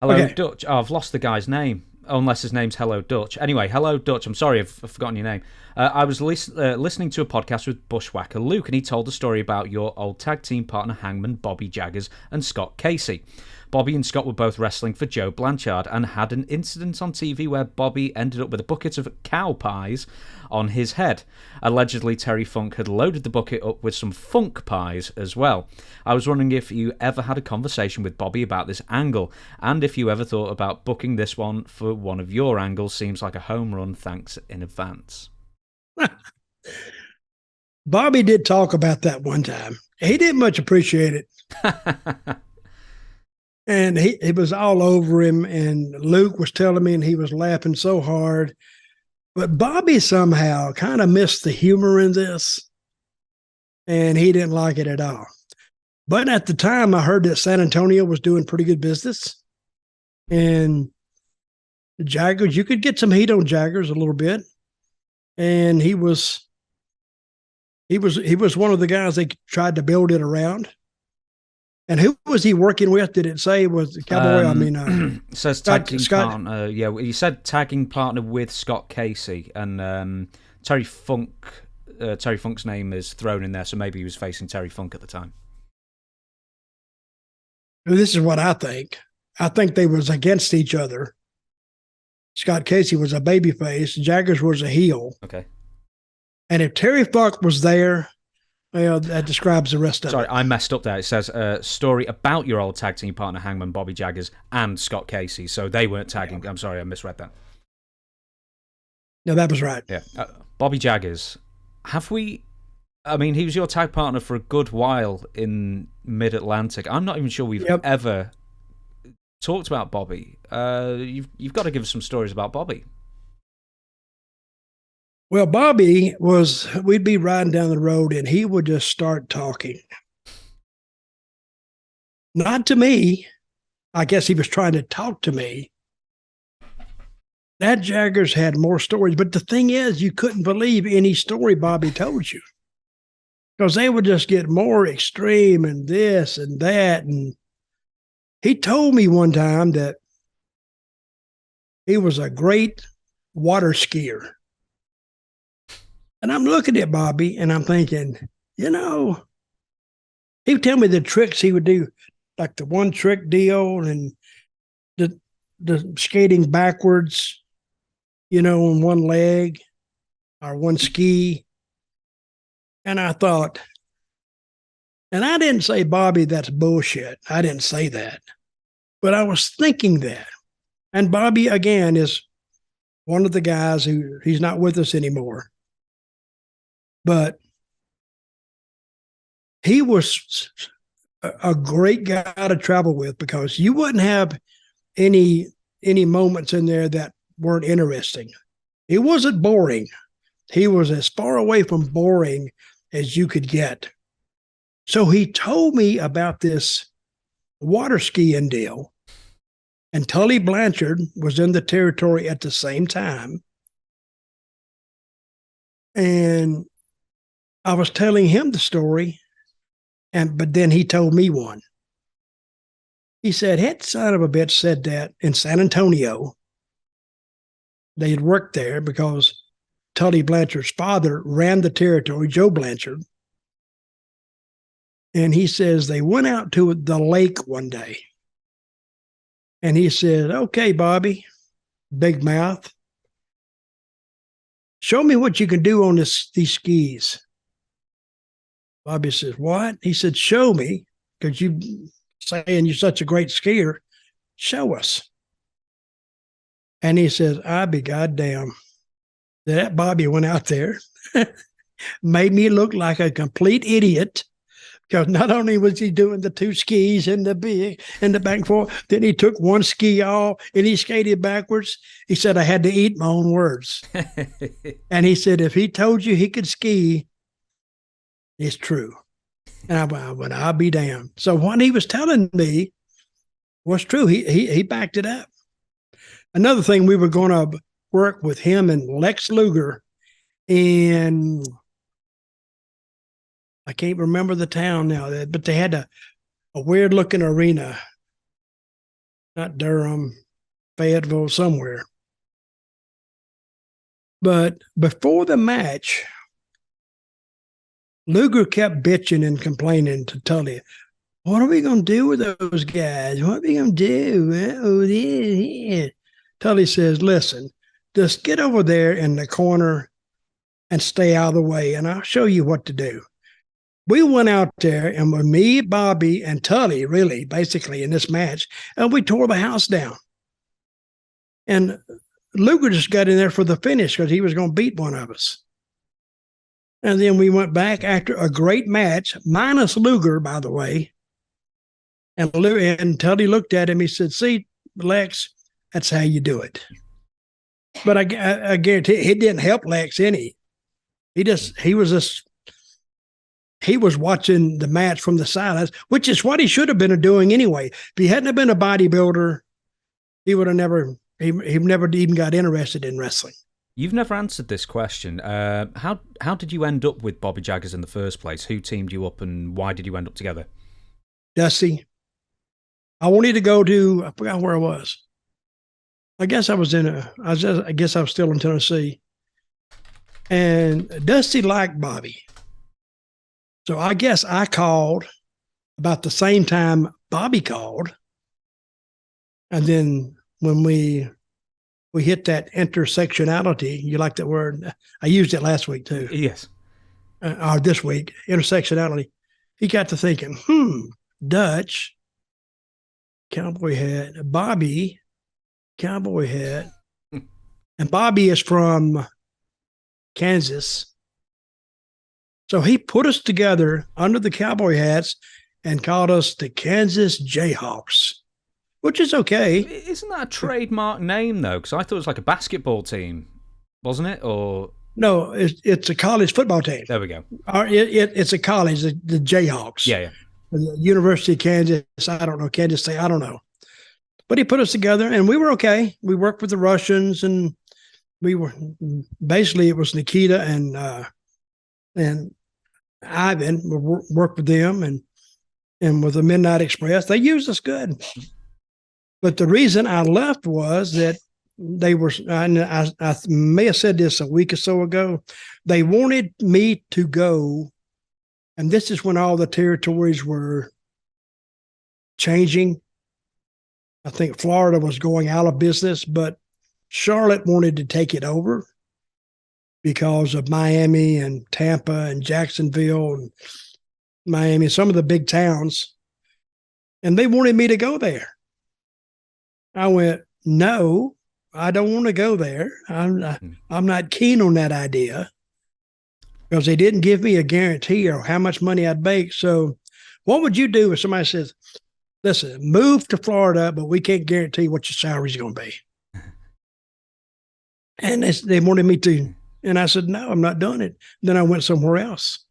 Hello, Okay. Dutch. Oh, I've lost the guy's name. Unless his name's Hello Dutch. Anyway, hello Dutch. I'm sorry, I've forgotten your name. I was listening to a podcast with Bushwhacker Luke, and he told a story about your old tag team partner Hangman Bobby Jaggers and Scott Casey. Bobby and Scott were both wrestling for Joe Blanchard and had an incident on TV where Bobby ended up with a bucket of cow pies on his head. Allegedly, Terry Funk had loaded the bucket up with some funk pies as well. I was wondering if you ever had a conversation with Bobby about this angle, and if you ever thought about booking this one for one of your angles. Seems like a home run. Thanks in advance. Bobby did talk about that one time. He didn't much appreciate it. And it was all over him. And Luke was telling me, and he was laughing so hard. But Bobby somehow kind of missed the humor in this, and he didn't like it at all. But at the time, I heard that San Antonio was doing pretty good business. And the Jaggers, you could get some heat on Jaggers a little bit. And he was one of the guys they tried to build it around. And who was he working with? Did it say it was the Cowboy? Says tagging partner. Yeah, he said tagging partner with Scott Casey, and Terry Funk. Terry Funk's name is thrown in there, so maybe he was facing Terry Funk at the time. This is what I think. I think they was against each other. Scott Casey was a babyface. Jaggers was a heel. Okay. And if Terry Funk was there, well, that describes the rest of it. Sorry, I messed up there. It says story about your old tag team partner Hangman Bobby Jaggers and Scott Casey. So they weren't tagging. Yeah. I'm sorry, I misread that. No, that was right. Yeah. Bobby Jaggers. Have we... I mean, he was your tag partner for a good while in Mid-Atlantic. I'm not even sure we've ever talked about Bobby. You've got to give us some stories about Bobby. Well, we'd be riding down the road and he would just start talking. Not to me. I guess he was trying to talk to me. That Jaggers had more stories. But the thing is, you couldn't believe any story Bobby told you. Because they would just get more extreme and this and that. And he told me one time that he was a great water skier. And I'm looking at Bobby and I'm thinking, he would tell me the tricks he would do, like the one trick deal and the skating backwards, on one leg or one ski. And I thought, and I didn't say, Bobby, that's bullshit. I didn't say that. But I was thinking that. And Bobby, again, is one of the guys he's not with us anymore. But he was a great guy to travel with because you wouldn't have any moments in there that weren't interesting. It wasn't boring. He was as far away from boring as you could get. So he told me about this water skiing deal. And Tully Blanchard was in the territory at the same time. And I was telling him the story, but then he told me one. He said, that son of a bitch said that in San Antonio. They had worked there because Tully Blanchard's father ran the territory, Joe Blanchard. And he says they went out to the lake one day. And he said, okay, Bobby, big mouth, show me what you can do on these skis. Bobby says, what? He said, show me, because you saying you're such a great skier. Show us. And he says, I be goddamn. That Bobby went out there, made me look like a complete idiot. Because not only was he doing the two skis and the back and forth, then he took one ski off and he skated backwards. He said, I had to eat my own words. And he said, if he told you he could ski, it's true. And I went, I'll be damned. So what he was telling me was true. He backed it up. Another thing, we were going to work with him and Lex Luger in, I can't remember the town now, but they had a weird looking arena. not Durham, Fayetteville, somewhere. But before the match, Luger kept bitching and complaining to Tully. What are we going to do with those guys? What are we going to do? Oh, yeah. Tully says, listen, just get over there in the corner and stay out of the way, and I'll show you what to do. We went out there, and with me, Bobby, and Tully, really, basically, in this match, and we tore the house down. And Luger just got in there for the finish because he was going to beat one of us. And then we went back after a great match, minus Luger, by the way. And Tully looked at him. He said, see, Lex, that's how you do it. But I guarantee it didn't help Lex any. He was watching the match from the sidelines, which is what he should have been doing anyway. If he hadn't have been a bodybuilder, he would have never even got interested in wrestling. You've never answered this question. How did you end up with Bobby Jaggers in the first place? Who teamed you up, and why did you end up together? Dusty. I wanted to go to, I forgot where I was. I guess I was still in Tennessee. And Dusty liked Bobby. So I guess I called about the same time Bobby called. And then when we hit that intersectionality, you like that word? I used it last week too. Yes. Or this week, intersectionality. He got to thinking, Dutch, cowboy hat, Bobby, cowboy hat. And Bobby is from Kansas. So he put us together under the cowboy hats and called us the Kansas Jayhawks, which is okay. Isn't that a trademark name, though? Because I thought it was like a basketball team, wasn't it? Or no, it's a college football team. There we go. It's a college, the Jayhawks. Yeah. The University of Kansas, I don't know, Kansas State, I don't know. But he put us together, and we were okay. We worked with the Russians, and we were basically, it was Nikita and Ivan. We worked with them, and with the Midnight Express. They used us good. But the reason I left was that they were, I may have said this a week or so ago, they wanted me to go, and this is when all the territories were changing. I think Florida was going out of business, but Charlotte wanted to take it over because of Miami and Tampa and Jacksonville and Miami, some of the big towns. And they wanted me to go there. I went, no, I don't want to go there. I'm not keen on that idea because they didn't give me a guarantee or how much money I'd make. So what would you do if somebody says, listen, move to Florida, but we can't guarantee what your salary is going to be? And they wanted me to. And I said, no, I'm not doing it. Then I went somewhere else.